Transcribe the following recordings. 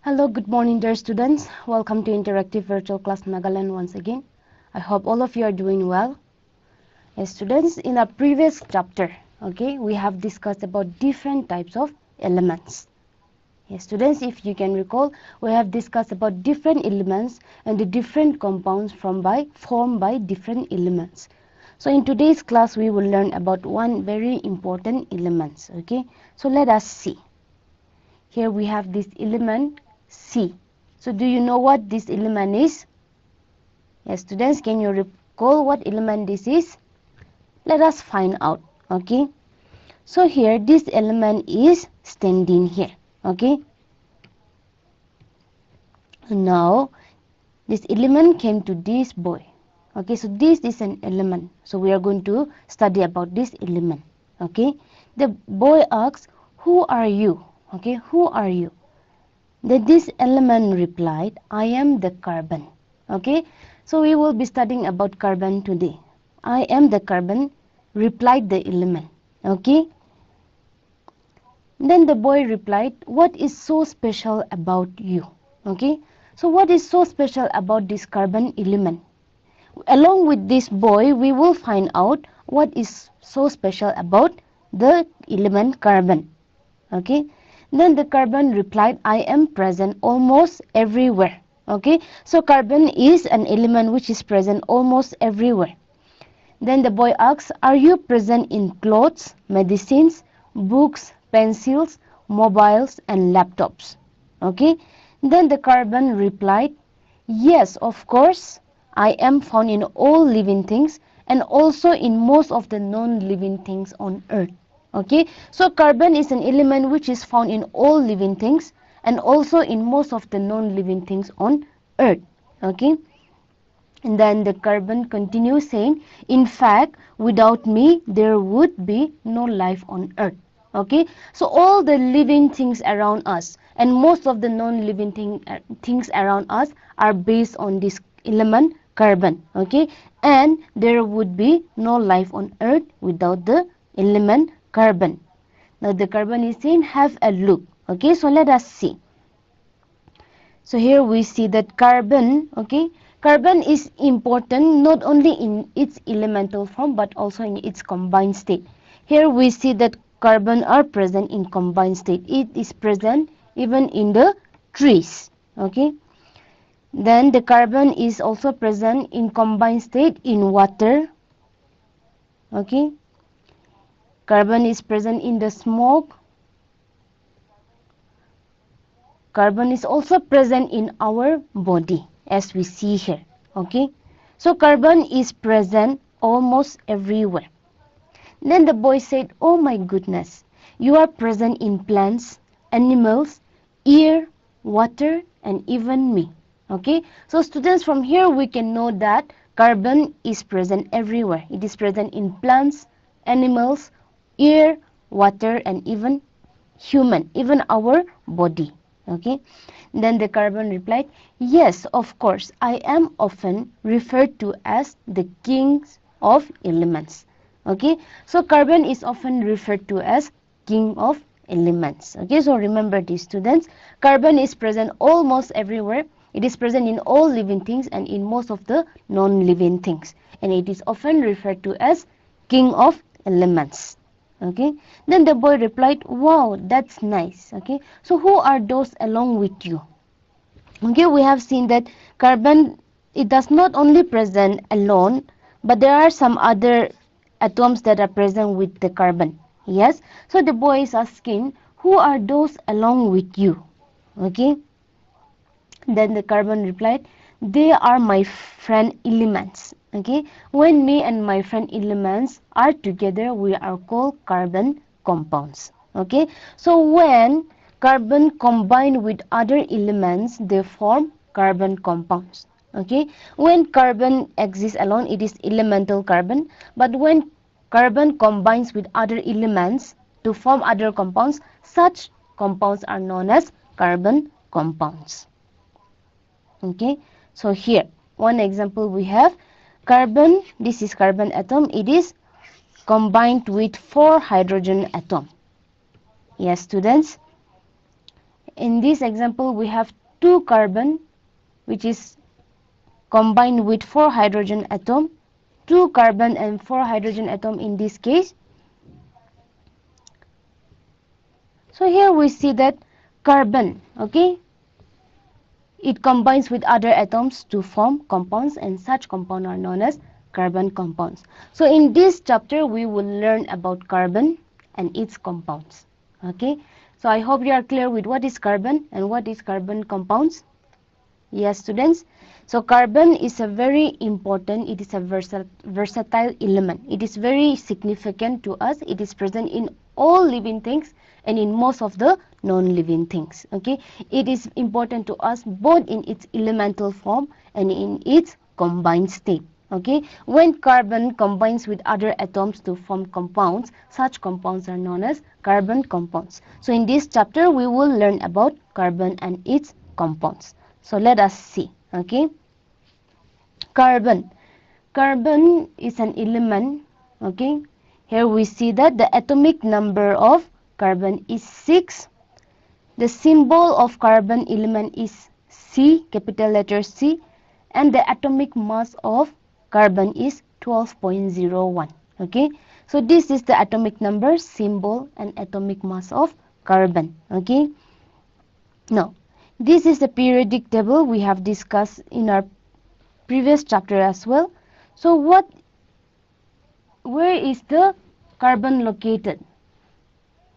Hello, good morning, dear students. Welcome to Interactive Virtual Class Nagaland once again. I hope all of you are doing well. Yes, students, in our previous chapter, we have discussed about different types of elements. Yes, students, if you can recall, we have discussed about different elements and the different compounds formed by different elements. So in today's class, we will learn about one very important element. So let us see. Here we have this element C. So do you know what this element is? Yes, students, can you recall what element this is? Let us find out. So here this element is standing here. Now this element came to this boy. So this is an element. So we are going to study about this element. The boy asks, "Who are you?" Who are you? Then this element replied, "I am the carbon." So we will be studying about carbon today. "I am the carbon," replied the element. Then the boy replied, "What is so special about you?" So what is so special about this carbon element? Along with this boy, we will find out what is so special about the element carbon. Then the carbon replied, "I am present almost everywhere." So carbon is an element which is present almost everywhere. Then the boy asks, "Are you present in clothes, medicines, books, pencils, mobiles and laptops?" Then the carbon replied, "Yes, of course. I am found in all living things and also in most of the non-living things on earth." So carbon is an element which is found in all living things and also in most of the non-living things on earth. And then the carbon continues saying, "In fact, without me, there would be no life on earth." So all the living things around us and most of the non-living things around us are based on this element carbon. And there would be no life on earth without the element carbon. Now the carbon is saying, "Have a look." So let us see. So here we see that carbon, carbon is important not only in its elemental form but also in its combined state. Here we see that carbon are present in combined state. It is present even in the trees. Then the carbon is also present in combined state in water. Carbon is present in the smoke. Carbon is also present in our body as we see here. So carbon is present almost everywhere. Then the boy said, "Oh my goodness, you are present in plants, animals, air, water and even me." So students, from here we can know that carbon is present everywhere. It is present in plants, animals, air, water and even human, even our body. Then the carbon replied, "Yes, of course, I am often referred to as the king of elements." So carbon is often referred to as king of elements. So remember this, students. Carbon is present almost everywhere. It is present in all living things and in most of the non-living things. And it is often referred to as king of elements. Then the boy replied, "Wow, that's nice." So who are those along with you? We have seen that carbon, it does not only present alone, but there are some other atoms that are present with the carbon. Yes, so the boy is asking, "Who are those along with you?" Then the carbon replied, "They are my friend elements." When me and my friend elements are together, we are called carbon compounds. So when carbon combine with other elements, they form carbon compounds. When carbon exists alone, it is elemental carbon, but when carbon combines with other elements to form other compounds, such compounds are known as carbon compounds. So here one example we have carbon. This is carbon atom. It is combined with 4 hydrogen atom. Yes, students. in this example we have 2 carbon which is combined with 4 hydrogen atom, 2 carbon and 4 hydrogen atom in this case. So here we see that carbon, okay, it combines with other atoms to form compounds, and such compounds are known as carbon compounds. So in this chapter we will learn about carbon and its compounds. Okay, so I hope you are clear with what is carbon and what is carbon compounds. Yes, students. So carbon is a very important, it is a versatile element. It is very significant to us. It is present in all living things and in most of the non-living things. Okay, it is important to us both in its elemental form and in its combined state. Okay, when carbon combines with other atoms to form compounds, such compounds are known as carbon compounds. So in this chapter we will learn about carbon and its compounds. So let us see. Okay, carbon. Carbon is an element. Okay, here we see that the atomic number of carbon is 6. The symbol of carbon element is C, capital letter C, and the atomic mass of carbon is 12.01. Okay, so this is the atomic number, symbol, and atomic mass of carbon. Okay, now this is the periodic table we have discussed in our previous chapter as well. So where is the carbon located?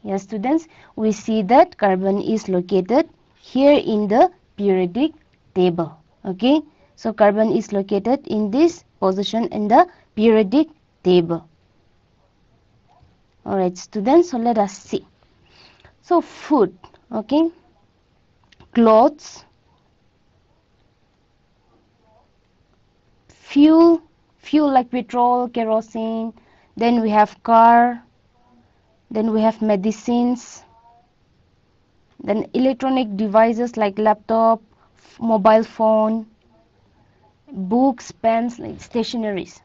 Yes, students, we see that carbon is located here in the periodic table. Okay, so carbon is located in this position in the periodic table. Alright, students, so let us see. So food, okay, clothes, fuel like petrol, kerosene, then we have car, then we have medicines, then electronic devices like laptop, mobile phone, books, pens, like stationaries.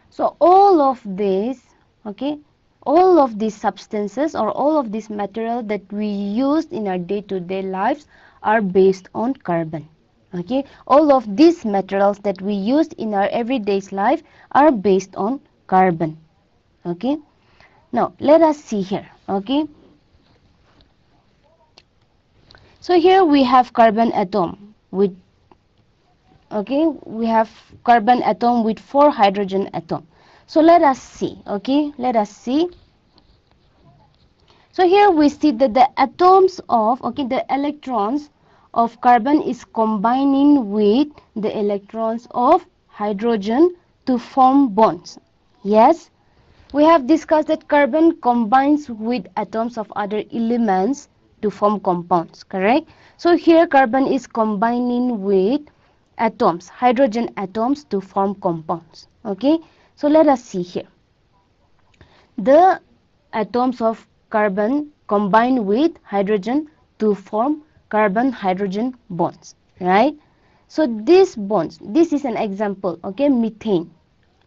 So all of these, okay, all of these substances or all of this material that we use in our day-to-day lives are based on carbon. Okay, all of these materials that we use in our everyday life are based on carbon. Okay, now let us see here. Okay, so here we have carbon atom with, okay, we have carbon atom with 4 hydrogen atom. So let us see. Okay, let us see. So here we see that the atoms of, okay, the electrons of carbon is combining with the electrons of hydrogen to form bonds. Yes, we have discussed that carbon combines with atoms of other elements to form compounds, correct? So here carbon is combining with atoms, hydrogen atoms to form compounds. Okay, so let us see here. The atoms of carbon combine with hydrogen to form carbon-hydrogen bonds, right? So these bonds, this is an example, okay, methane.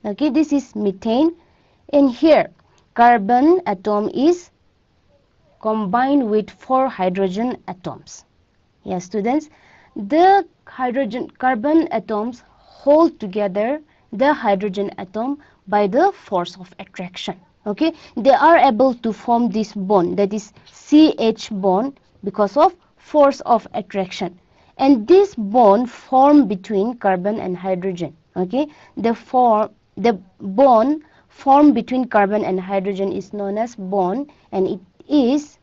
Okay, this is methane, and here carbon atom is combined with 4 hydrogen atoms. Yes, students, the carbon atoms hold together the hydrogen atom by the force of attraction. Okay, they are able to form this bond, that is CH bond, because of force of attraction, and this bond formed between carbon and hydrogen. Okay, the bond formed between carbon and hydrogen is known as bond, and it is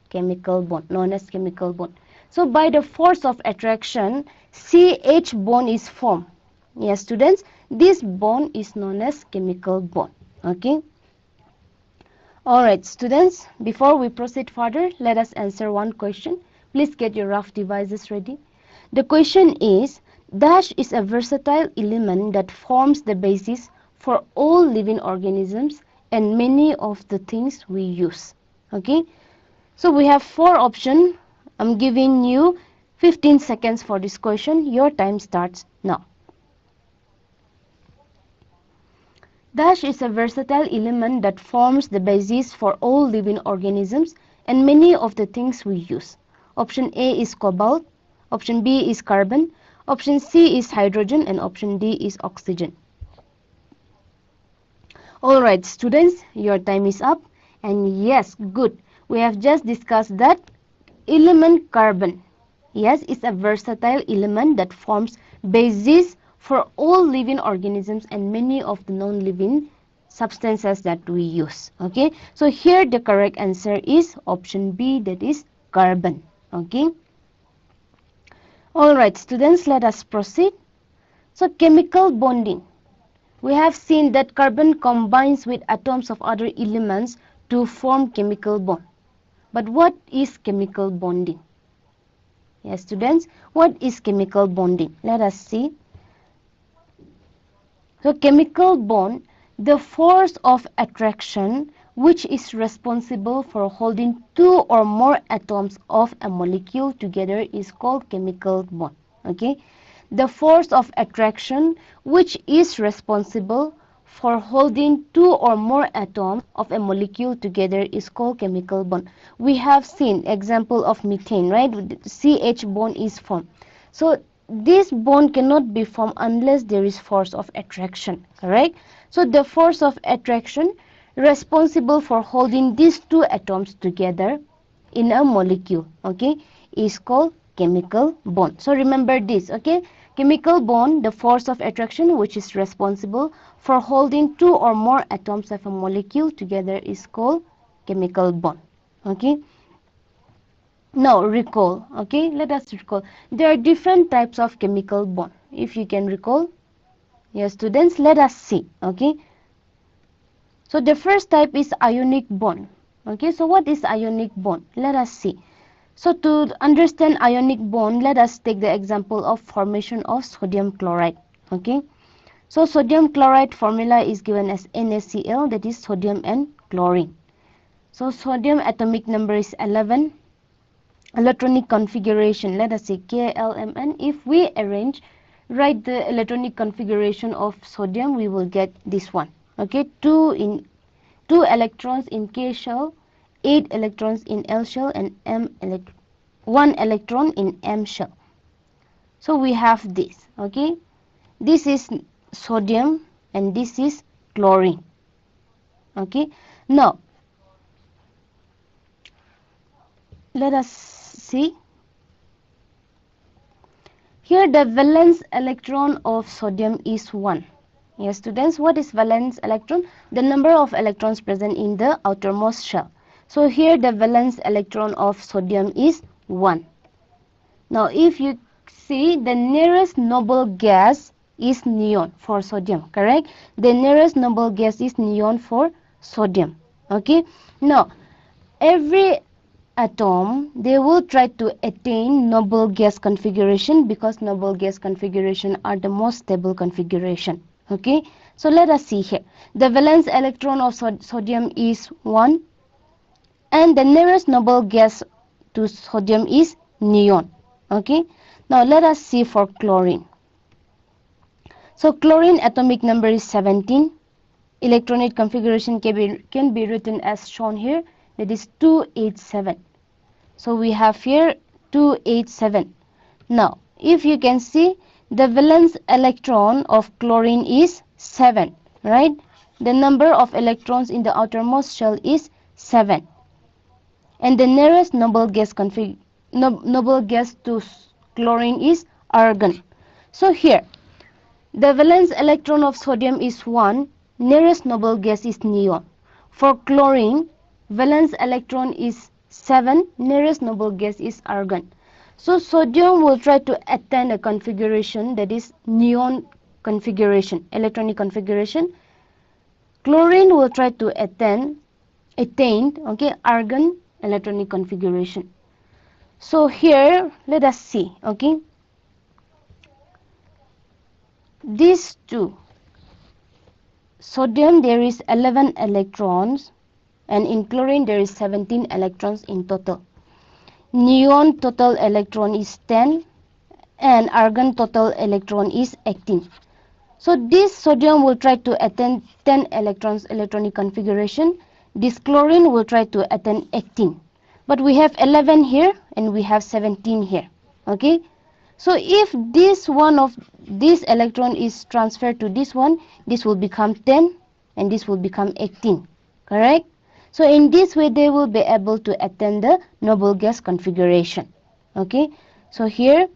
chemical bond, known as chemical bond. So by the force of attraction, CH bond is formed. Yes, students, this bond is known as chemical bond. Okay. Alright, students, before we proceed further, let us answer one question. Please get your rough devices ready. The question is, dash is a versatile element that forms the basis for all living organisms and many of the things we use. Okay, so we have 4 options. I'm giving you 15 seconds for this question. Your time starts now. Dash is a versatile element that forms the basis for all living organisms and many of the things we use. Option A is cobalt, option B is carbon, option C is hydrogen, and option D is oxygen. Alright students, your time is up, and yes, good. We have just discussed that element carbon. Yes, it's a versatile element that forms basis for all living organisms and many of the non-living substances that we use. Okay, so here the correct answer is option B, that is carbon. Okay. Alright students, let us proceed. So chemical bonding. We have seen that carbon combines with atoms of other elements to form chemical bond. But what is chemical bonding? Yes, students, what is chemical bonding? Let us see. So chemical bond, the force of attraction which is responsible for holding two or more atoms of a molecule together is called chemical bond. Okay? The force of attraction which is responsible for holding two or more atoms of a molecule together is called chemical bond. We have seen example of methane, right? CH bond is formed. So this bond cannot be formed unless there is force of attraction, correct? So the force of attraction responsible for holding these two atoms together in a molecule, okay, is called chemical bond. So remember this, okay? Chemical bond, the force of attraction which is responsible for holding two or more atoms of a molecule together is called chemical bond, okay? Now recall, okay, let us recall. There are different types of chemical bond. If you can recall, yes students, let us see, okay. So the first type is ionic bond. Okay, so what is ionic bond? Let us see. So to understand ionic bond, let us take the example of formation of sodium chloride. Okay, so sodium chloride formula is given as NaCl, that is sodium and chlorine. So sodium atomic number is 11. Electronic configuration, let us say KLMN. If we write the electronic configuration of sodium, we will get this one. Okay, 2 electrons in K shell, 8 electrons in L shell, and 1 electron in M shell. So we have this. Okay, this is sodium and this is chlorine. Okay, now let us see. Here the valence electron of sodium is 1. Yes students, what is valence electron? The number of electrons present in the outermost shell. So here the valence electron of sodium is 1. Now if you see, the nearest noble gas is neon for sodium, correct? The nearest noble gas is neon for sodium. Okay, now every atom, they will try to attain noble gas configuration because noble gas configuration are the most stable configuration. Okay, so let us see here. The valence electron of sodium is 1 and the nearest noble gas to sodium is neon. Okay, now let us see for chlorine. So chlorine atomic number is 17. Electronic configuration can be written as shown here, that is 287. So we have here 287. Now if you can see, the valence electron of chlorine is 7, right? The number of electrons in the outermost shell is 7, and the nearest noble gas to chlorine is argon. So here the valence electron of sodium is 1, nearest noble gas is neon. For chlorine, valence electron is 7, nearest noble gas is argon. So sodium will try to attain a configuration that is neon configuration, electronic configuration. Chlorine will try to attain okay, argon electronic configuration. So here let us see, okay, these two. Sodium there is 11 electrons and in chlorine there is 17 electrons in total. Neon total electron is 10 and argon total electron is 18. So this sodium will try to attain 10 electrons electronic configuration. This chlorine will try to attain 18. but we have 11 here and we have 17 here. Okay, so if this one of this electron is transferred to this one, this will become 10 and this will become 18, correct? So in this way they will be able to attain the noble gas configuration. Okay, so here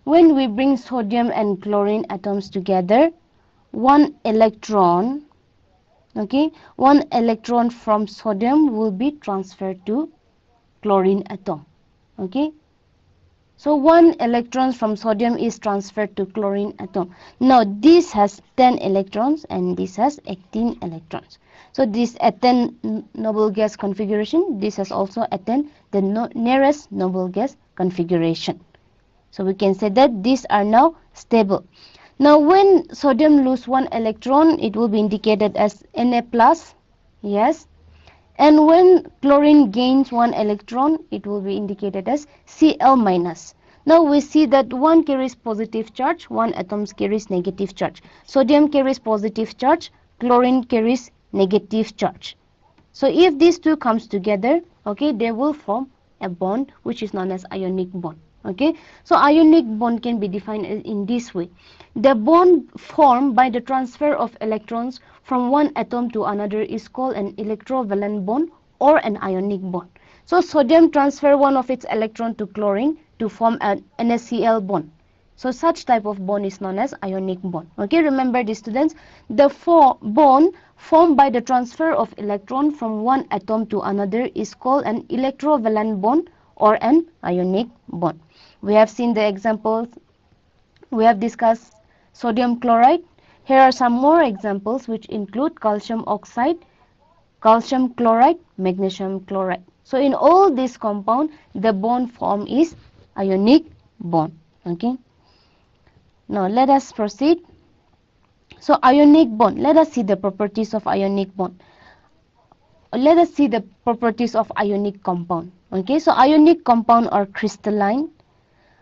when we bring sodium and chlorine atoms together, one electron, okay, one electron from sodium will be transferred to chlorine atom. Okay, so one electron from sodium is transferred to chlorine atom. Now this has 10 electrons and this has 18 electrons. So this attained noble gas configuration, this has also attained the nearest noble gas configuration. So we can say that these are now stable. Now when sodium lose one electron, it will be indicated as Na plus, yes. And when chlorine gains one electron, it will be indicated as Cl minus. Now we see that one carries positive charge, one atom carries negative charge. Sodium carries positive charge, chlorine carries negative charge. So if these two comes together, okay, they will form a bond which is known as ionic bond. Okay, so ionic bond can be defined in this way. The bond formed by the transfer of electrons from one atom to another is called an electrovalent bond or an ionic bond. So sodium transfer one of its electron to chlorine to form an NaCl bond. So such type of bond is known as ionic bond. Okay, remember this students, the bond formed by the transfer of electron from one atom to another is called an electrovalent bond or an ionic bond. We have seen the examples, we have discussed sodium chloride. Here are some more examples which include calcium oxide, calcium chloride, magnesium chloride. So in all these compounds, the bond form is ionic bond. Okay. Now let us proceed. So ionic bond, let us see the properties of ionic bond. Let us see the properties of ionic compound. Okay, so ionic compound are crystalline.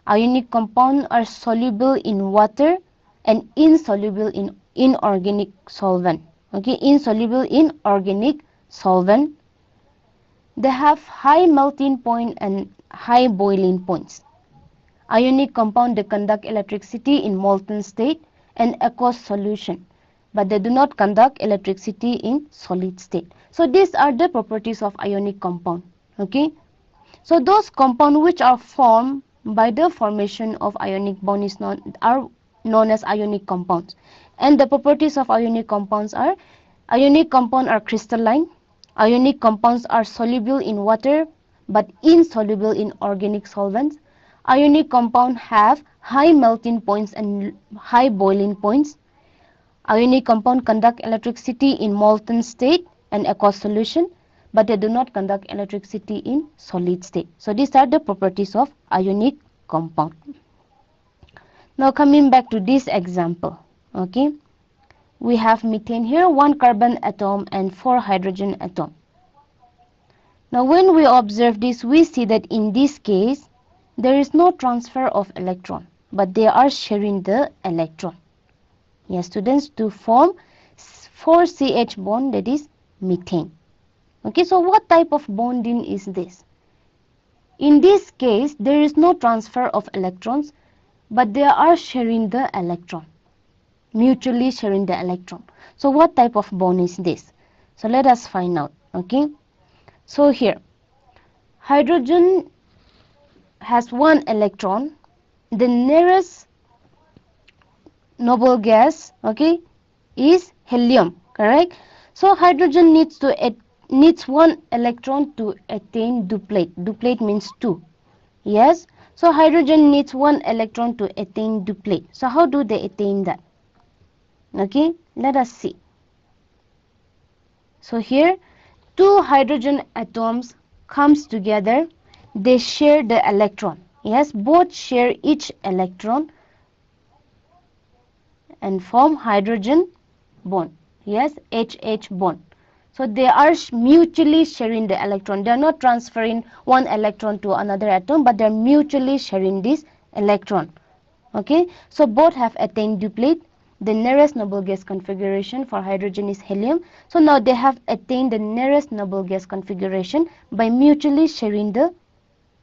Ionic compound are soluble in water and insoluble in inorganic solvent. Okay, insoluble in organic solvent. They have high melting point and high boiling points. Ionic compound, they conduct electricity in molten state and aqueous solution, but they do not conduct electricity in solid state. So these are the properties of ionic compound. Okay, so those compounds which are formed by the formation of ionic bond are known as ionic compounds. And the properties of ionic compounds are: ionic compounds are crystalline, ionic compounds are soluble in water but insoluble in organic solvents, ionic compounds have high melting points and high boiling points, ionic compounds conduct electricity in molten state and aqueous solution, but they do not conduct electricity in solid state. So these are the properties of ionic compound. Now coming back to this example, okay, we have methane here, one carbon atom and 4 hydrogen atom. Now when we observe this, we see that in this case there is no transfer of electron, but they are sharing the electron. Yes, students, to form 4CH bond, that is methane. Okay, so what type of bonding is this? In this case, there is no transfer of electrons, but they are sharing the electron, mutually sharing the electron. So what type of bond is this? So let us find out. Okay, so here hydrogen has one electron. The nearest noble gas, okay, is helium, correct? So hydrogen needs one electron to attain duplate. Duplate means 2. Yes, so hydrogen needs one electron to attain duplate. So how do they attain that? Okay, let us see. So here 2 hydrogen atoms comes together, they share the electron. Yes, both share each electron and form hydrogen bond. Yes, HH bond. So they are mutually sharing the electron. They are not transferring one electron to another atom, but they are mutually sharing this electron. Okay, so both have attained duplate. The nearest noble gas configuration for hydrogen is helium. So now they have attained the nearest noble gas configuration by mutually sharing the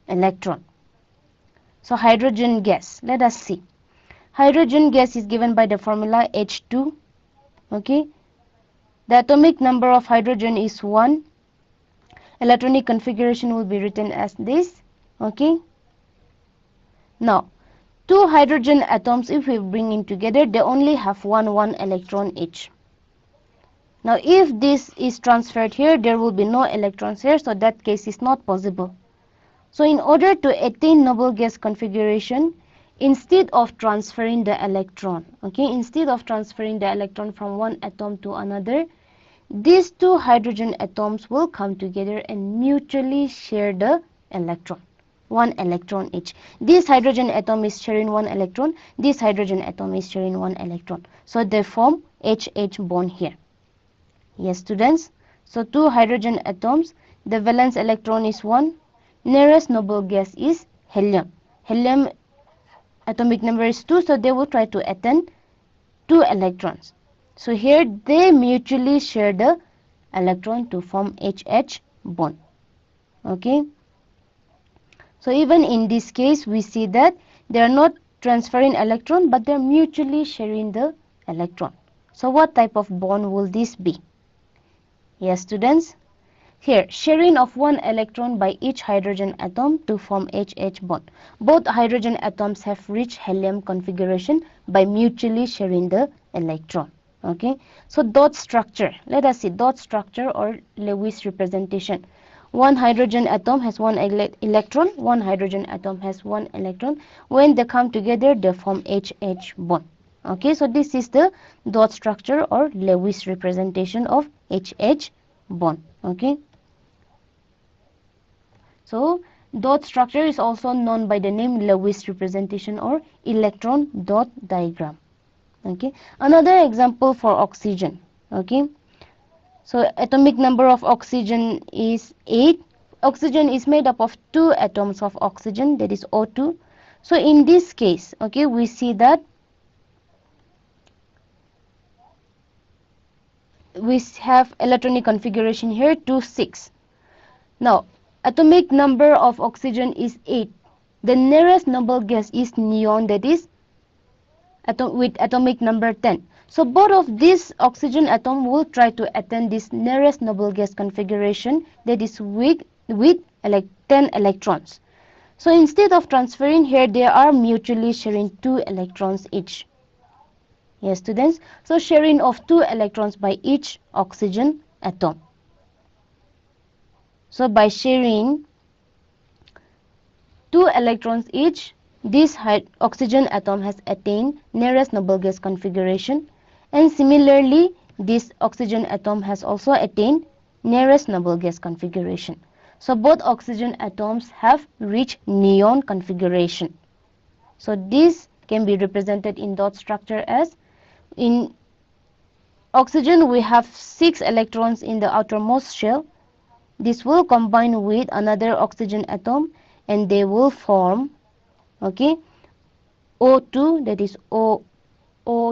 electron. So hydrogen gas, let us see. Hydrogen gas is given by the formula H2. Okay. The atomic number of hydrogen is 1. Electronic configuration will be written as this. Okay. Now, two hydrogen atoms, if we bring in together, they only have one electron each. Now, if this is transferred here, there will be no electrons here, so that case is not possible. So, in order to attain noble gas configuration, instead of transferring the electron, instead of transferring the electron from one atom to another, these two hydrogen atoms will come together and mutually share the electron. One electron each. This hydrogen atom is sharing one electron. This hydrogen atom is sharing one electron. So they form HH bond here. Yes, students. So two hydrogen atoms. The valence electron is 1. Nearest noble gas is helium. Helium atomic number is 2. So they will try to attain 2 electrons. So here they mutually share the electron to form HH bond. Okay. So even in this case, we see that they are not transferring electron, but they are mutually sharing the electron. So what type of bond will this be? Yes, students. Here, sharing of one electron by each hydrogen atom to form HH bond. Both hydrogen atoms have reached helium configuration by mutually sharing the electron. Okay. So dot structure. Let us see dot structure or Lewis representation. One hydrogen atom has one electron. One hydrogen atom has one electron. When they come together, they form HH bond. Okay, so this is the dot structure or Lewis representation of HH bond. Okay. So dot structure is also known by the name Lewis representation or electron dot diagram. Okay. Another example for oxygen. Okay. So atomic number of oxygen is 8. Oxygen is made up of 2 atoms of oxygen, that is O2. So in this case, okay, we see that we have electronic configuration here 2, 6. Now, atomic number of oxygen is 8. The nearest noble gas is neon, that is with atomic number 10. So both of these oxygen atom will try to attain this nearest noble gas configuration, that is with 10 electrons. So instead of transferring here, they are mutually sharing 2 electrons each. Yes, students. So sharing of 2 electrons by each oxygen atom. So by sharing 2 electrons each, this oxygen atom has attained nearest noble gas configuration, and similarly this oxygen atom has also attained nearest noble gas configuration. So both oxygen atoms have reached neon configuration. So this can be represented in dot structure as in oxygen we have 6 electrons in the outermost shell. This will combine with another oxygen atom and they will form, okay, O2, that is O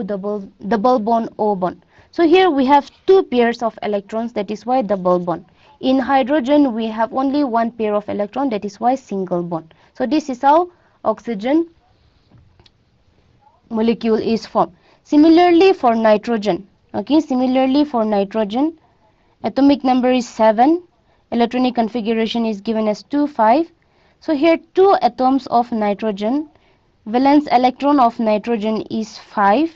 double bond O bond. So here we have 2 pairs of electrons, that is why double bond. In hydrogen we have only 1 pair of electron, that is why single bond. So this is how oxygen molecule is formed. Similarly for nitrogen, okay, similarly for nitrogen, atomic number is 7. Electronic configuration is given as 2, 5. So here 2 atoms of nitrogen. Valence electron of nitrogen is 5.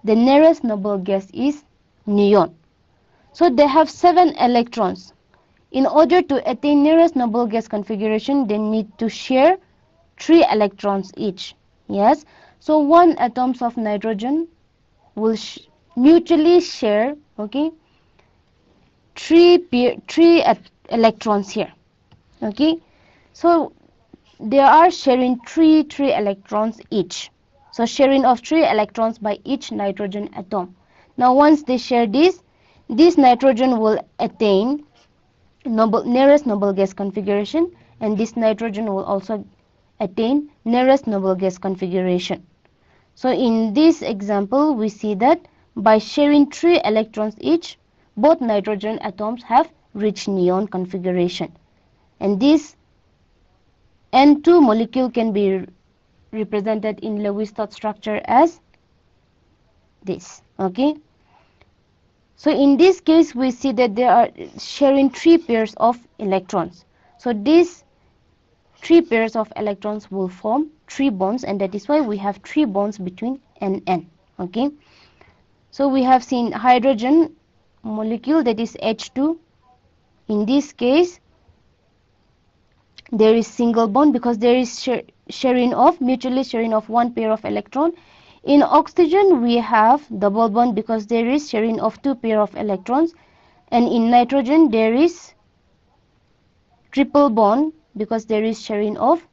The nearest noble gas is neon. So they have 7 electrons. In order to attain nearest noble gas configuration, they need to share 3 electrons each. Yes. So 1 atoms of nitrogen will mutually share, okay, 3 electrons here. Okay. So they are sharing 3 electrons each. So sharing of 3 electrons by each nitrogen atom. Now once they share this nitrogen will attain nearest noble gas configuration, and this nitrogen will also attain nearest noble gas configuration. So in this example, we see that by sharing 3 electrons each, both nitrogen atoms have rich neon configuration. And this N2 molecule can be represented in Lewis dot structure as this. Okay. So in this case, we see that they are sharing 3 pairs of electrons. So these 3 pairs of electrons will form 3 bonds, and that is why we have 3 bonds between N and N. Okay. So we have seen hydrogen molecule, that is H2. In this case, there is single bond because there is mutually sharing of 1 pair of electron. In oxygen, we have double bond because there is sharing of 2 pair of electrons. And in nitrogen, there is triple bond because there is sharing of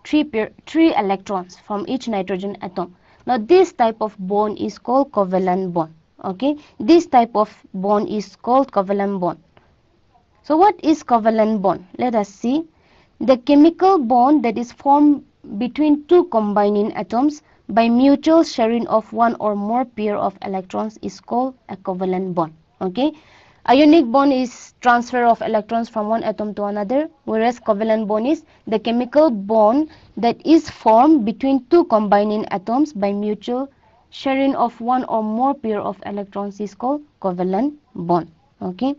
3 electrons from each nitrogen atom. Now this type of bond is called covalent bond. Okay, this type of bond is called covalent bond. So what is covalent bond? Let us see. The chemical bond that is formed between 2 combining atoms by mutual sharing of 1 or more pair of electrons is called a covalent bond. Okay. Ionic bond is transfer of electrons from one atom to another, whereas covalent bond is the chemical bond that is formed between 2 combining atoms by mutual sharing of 1 or more pair of electrons is called covalent bond. Okay.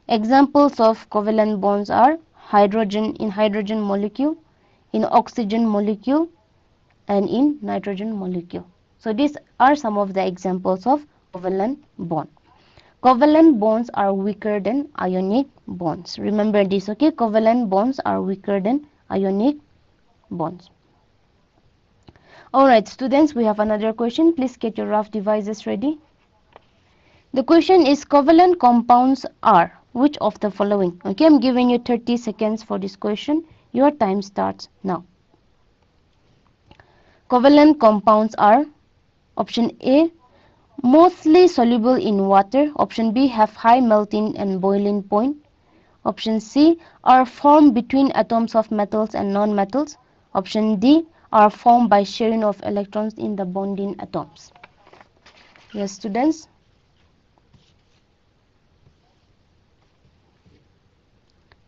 Examples of covalent bonds are hydrogen in hydrogen molecule, in oxygen molecule, and in nitrogen molecule. So these are some of the examples of covalent bond. Covalent bonds are weaker than ionic bonds. Remember this, okay? Covalent bonds are weaker than ionic bonds. Alright, students, we have another question. Please get your rough devices ready. The question is covalent compounds are which of the following? Okay, I'm giving you 30 seconds for this question. Your time starts now. Covalent compounds are option A, mostly soluble in water. Option B, have high melting and boiling point. Option C, are formed between atoms of metals and non-metals. Option D, are formed by sharing of electrons in the bonding atoms. Yes, students.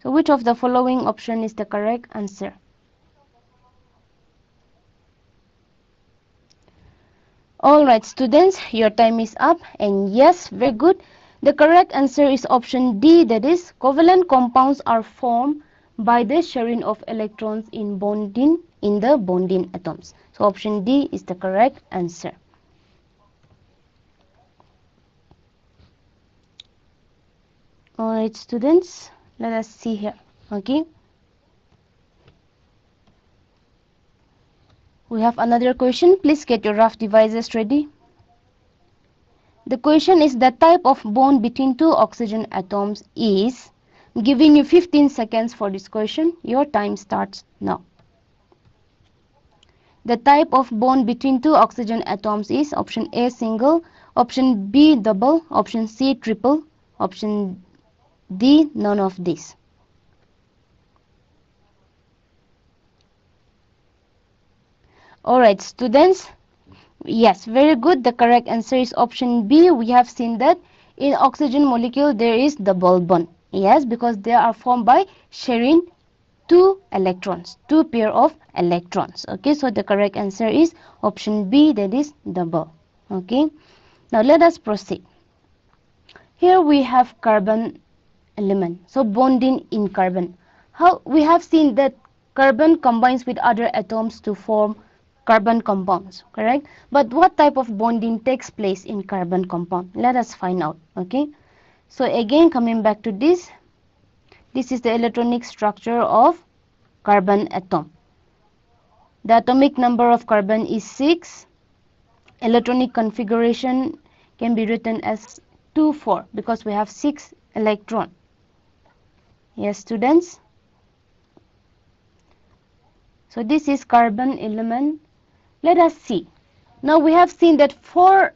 So which of the following option is the correct answer? Alright, students, your time is up, and yes, very good. The correct answer is option D, that is covalent compounds are formed by the sharing of electrons in the bonding atoms. So option D is the correct answer. Alright, students, let us see here. Okay. We have another question. Please get your rough devices ready. The question is the type of bond between 2 oxygen atoms is, giving you 15 seconds for this question. Your time starts now. The type of bond between 2 oxygen atoms is option A, single, option B, double, option C, triple, option D, none of these. Alright, students. Yes, very good. The correct answer is option B. We have seen that in oxygen molecule there is double bond. Yes, because they are formed by sharing 2 electrons, 2 pair of electrons. Okay, so the correct answer is option B, that is double. Okay, now let us proceed. Here we have carbon element, so bonding in carbon. How we have seen that carbon combines with other atoms to form carbon compounds, correct? But what type of bonding takes place in carbon compound? Let us find out. Okay, so again coming back to this is the electronic structure of carbon atom. The atomic number of carbon is 6. Electronic configuration can be written as 2,4 because we have 6 electrons. Yes, students. So this is carbon element. Let us see. Now we have seen that 4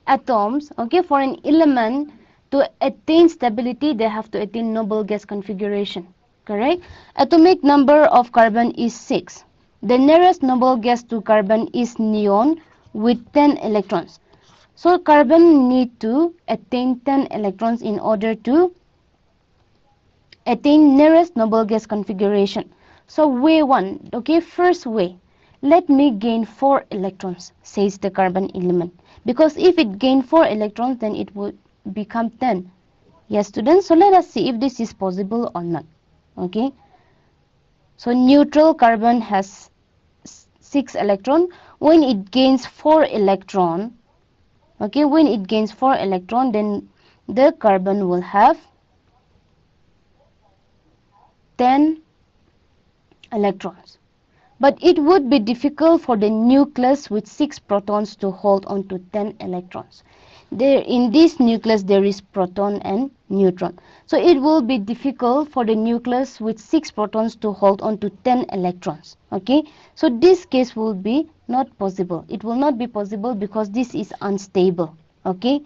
atoms, okay, for an element to attain stability, they have to attain noble gas configuration. Correct? Atomic number of carbon is 6. The nearest noble gas to carbon is neon with 10 electrons. So carbon need to attain 10 electrons in order to attain nearest noble gas configuration. So way 1, okay, first way, let me gain 4 electrons, says the carbon element. Because if it gain 4 electrons, then it would become 10. Yes, students, so let us see if this is possible or not. Okay, so neutral carbon has 6 electron. When it gains 4 electron, okay, when it gains 4 electron, then the carbon will have 10 electrons. But it would be difficult for the nucleus with 6 protons to hold on to 10 electrons. There, in this nucleus there is proton and neutron. So it will be difficult for the nucleus with 6 protons to hold on to 10 electrons. Okay, so this case will be not possible. It will not be possible because this is unstable. Okay,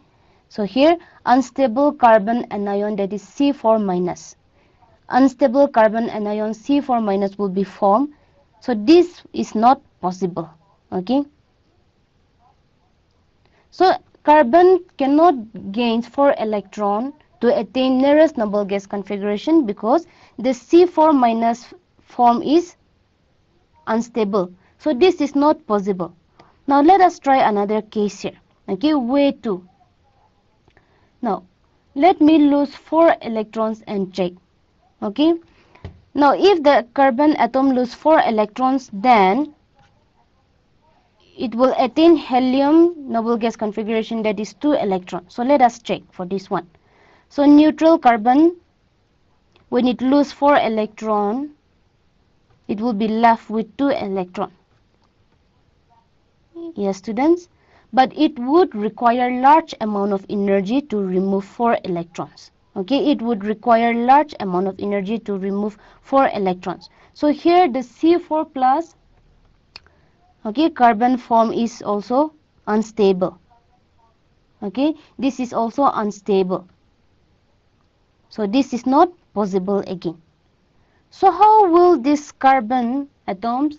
so here unstable carbon anion, that is C4 minus. Unstable carbon anion C4 minus will be formed. So this is not possible. Okay, so carbon cannot gain 4 electron to attain nearest noble gas configuration because the C4 minus form is unstable. So this is not possible. Now let us try another case here. Okay, way 2. Now let me lose 4 electrons and check. Okay, now if the carbon atom lose 4 electrons, then it will attain helium noble gas configuration, that is 2 electrons. So let us check for this one. So neutral carbon, when it lose 4 electron, it will be left with 2 electron. Yes, students, but it would require large amount of energy to remove 4 electrons. Okay, it would require large amount of energy to remove 4 electrons. So here the C4 plus, okay, carbon form is also unstable. Okay, this is also unstable. So this is not possible again. So how will these carbon atoms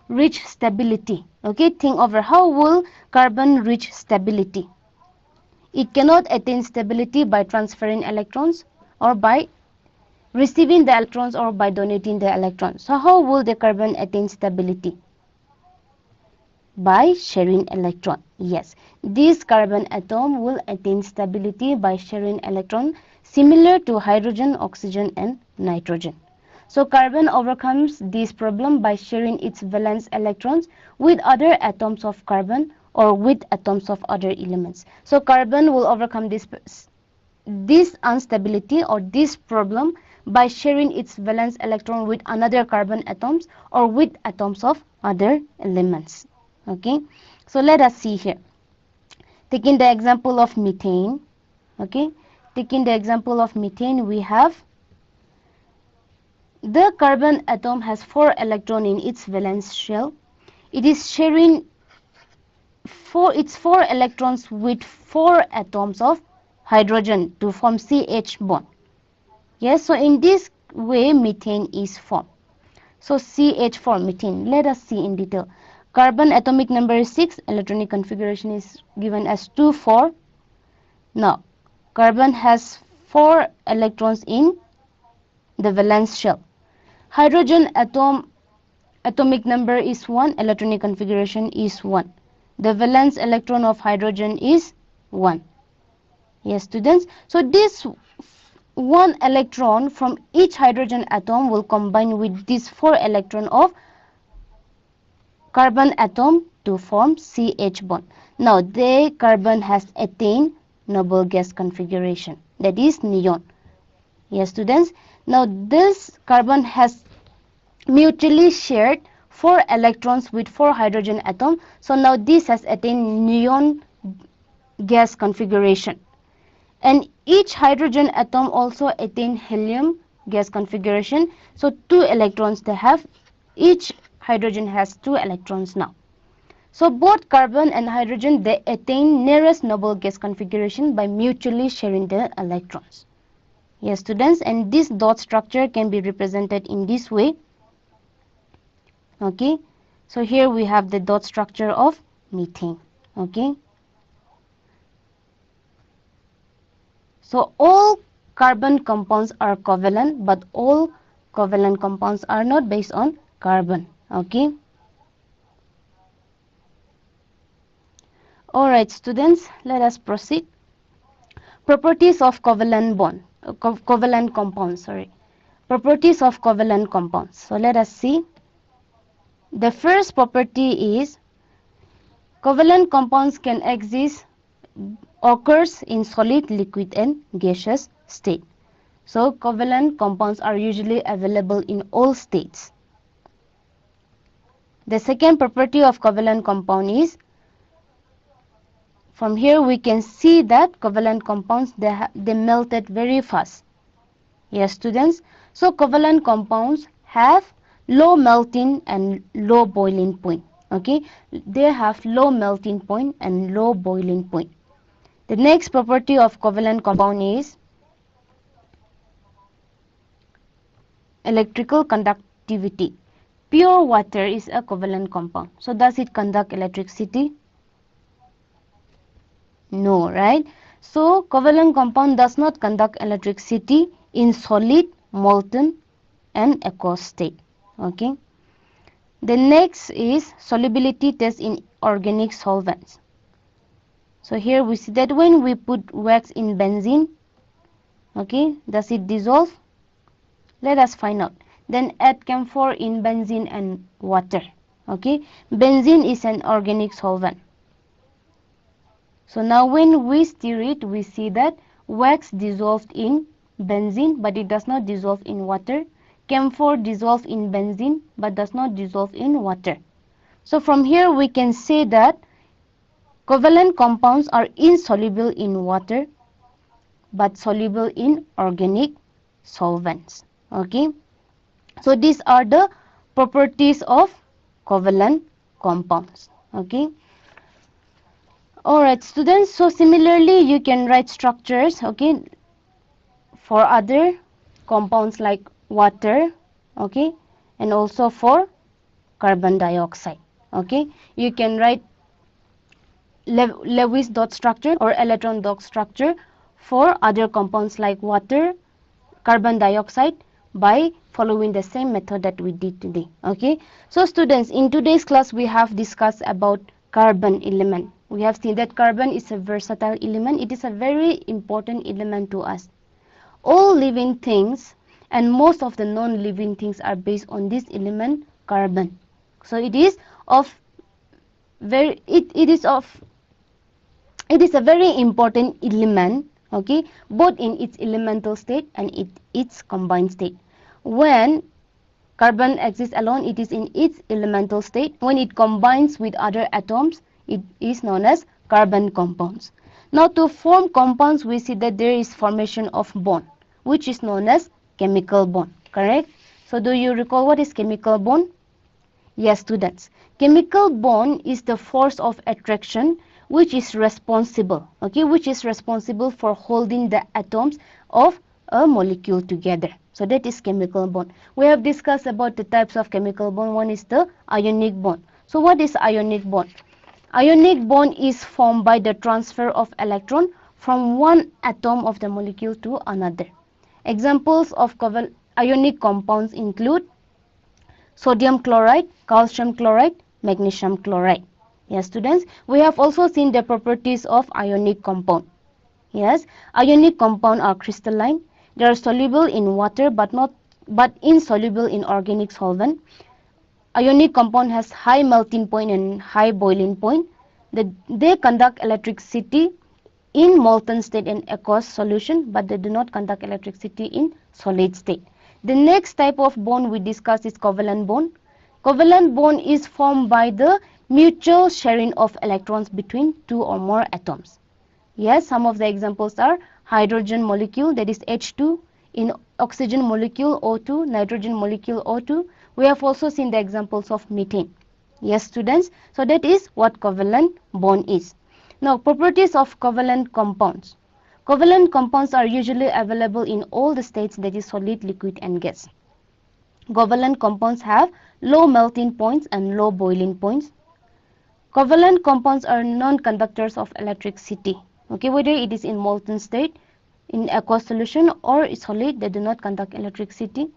reach stability? Okay, think over how will carbon reach stability. It cannot attain stability by transferring electrons or by receiving the electrons or by donating the electrons. So how will the carbon attain stability? By sharing electron. Yes, this carbon atom will attain stability by sharing electron, similar to hydrogen, oxygen and nitrogen. So carbon overcomes this problem by sharing its valence electrons with other atoms of carbon or with atoms of other elements. So carbon will overcome this instability or this problem by sharing its valence electron with another carbon atoms or with atoms of other elements. Okay, so let us see here. Taking the example of methane, okay, taking the example of methane, we have the carbon atom has 4 electrons in its valence shell. It is sharing its 4 electrons with 4 atoms of hydrogen to form CH bond. Yes, so in this way methane is formed. So CH4 methane, let us see in detail. Carbon atomic number is 6, electronic configuration is given as 2, 4. Now, carbon has 4 electrons in the valence shell. Hydrogen atomic number is 1, electronic configuration is 1. The valence electron of hydrogen is 1. Yes, students. So this 1 electron from each hydrogen atom will combine with this 4 electron of carbon atom to form CH bond. Now the carbon has attained noble gas configuration, that is neon. Yes, students. Now this carbon has mutually shared 4 electrons with 4 hydrogen atom. So now this has attained neon gas configuration. And each hydrogen atom also attained helium gas configuration. So 2 electrons they have. Each hydrogen has 2 electrons now. So both carbon and hydrogen, they attain nearest noble gas configuration by mutually sharing the electrons. Yes, students, and this dot structure can be represented in this way. Okay, so here we have the dot structure of methane. Okay, so all carbon compounds are covalent, but all covalent compounds are not based on carbon. Okay. Alright students, let us proceed. Properties of covalent bond, covalent compounds, sorry. Properties of covalent compounds. So let us see. The first property is covalent compounds can exist, occurs in solid, liquid and gaseous state. So covalent compounds are usually available in all states. The second property of covalent compound is, from here we can see that covalent compounds, they melted very fast. Yes students, so covalent compounds have low melting and low boiling point. Okay, they have low melting point and low boiling point. The next property of covalent compound is electrical conductivity. Pure water is a covalent compound. So does it conduct electricity? No, right? So covalent compound does not conduct electricity in solid, molten and aqueous state. Okay. The next is solubility test in organic solvents. So here we see that when we put wax in benzene, okay, does it dissolve? Let us find out. Then add camphor in benzene and water. Okay, benzene is an organic solvent. So now when we stir it, we see that wax dissolved in benzene, but it does not dissolve in water. Camphor dissolved in benzene, but does not dissolve in water. So from here we can say that covalent compounds are insoluble in water, but soluble in organic solvents. Okay. So these are the properties of covalent compounds. Okay. Alright students, so similarly you can write structures, okay, for other compounds like water, okay, and also for carbon dioxide. Okay, you can write Lewis dot structure or electron dot structure for other compounds like water, carbon dioxide by following the same method that we did today. Okay, so students, in today's class we have discussed about carbon element. We have seen that carbon is a versatile element. It is a very important element to us. All living things and most of the non-living things are based on this element carbon. So it is of very it is a very important element, okay, both in its elemental state and its combined state. When carbon exists alone, it is in its elemental state. When it combines with other atoms, it is known as carbon compounds. Now to form compounds, we see that there is formation of bond, which is known as chemical bond, correct? So do you recall what is chemical bond? Yes students, chemical bond is the force of attraction which is responsible, okay, which is responsible for holding the atoms of a molecule together. So that is chemical bond. We have discussed about the types of chemical bond. One is the ionic bond. So what is ionic bond? Ionic bond is formed by the transfer of electron from one atom of the molecule to another. Examples of ionic compounds include sodium chloride, calcium chloride, magnesium chloride. Yes students, we have also seen the properties of ionic compound. Yes, ionic compound are crystalline. They are soluble in water but insoluble in organic solvent. Ionic compound has high melting point and high boiling point. They conduct electricity in molten state and aqueous solution, but they do not conduct electricity in solid state. The next type of bond we discuss is covalent bond. Covalent bond is formed by the mutual sharing of electrons between two or more atoms. Yes, some of the examples are hydrogen molecule, that is H2, in oxygen molecule O2, nitrogen molecule O2. We have also seen the examples of methane. Yes students, so that is what covalent bond is. Now properties of covalent compounds. Covalent compounds are usually available in all the states, that is solid, liquid and gas. Covalent compounds have low melting points and low boiling points. Covalent compounds are non-conductors of electricity. Okay, whether it is in molten state, in aqueous solution, or solid, they do not conduct electricity.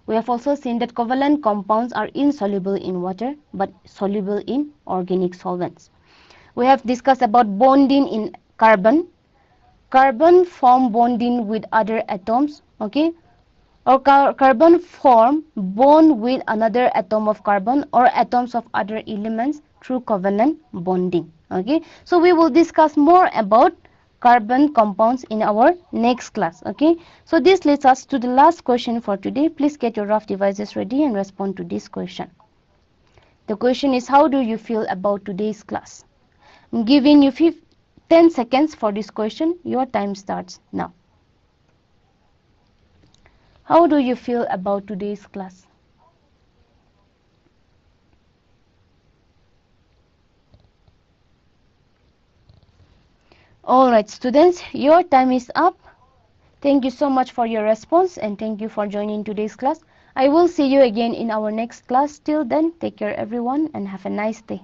We have also seen that covalent compounds are insoluble in water but soluble in organic solvents. We have discussed about bonding in carbon. Carbon form bonding with other atoms, okay? Or carbon form bond with another atom of carbon or atoms of other elements through covalent bonding. Okay, so we will discuss more about carbon compounds in our next class. Okay, so this leads us to the last question for today. Please get your rough devices ready and respond to this question. The question is, how do you feel about today's class? I'm giving you 10 seconds for this question. Your time starts now. How do you feel about today's class? Alright students, your time is up. Thank you so much for your response and thank you for joining today's class. I will see you again in our next class. Till then, take care everyone and have a nice day.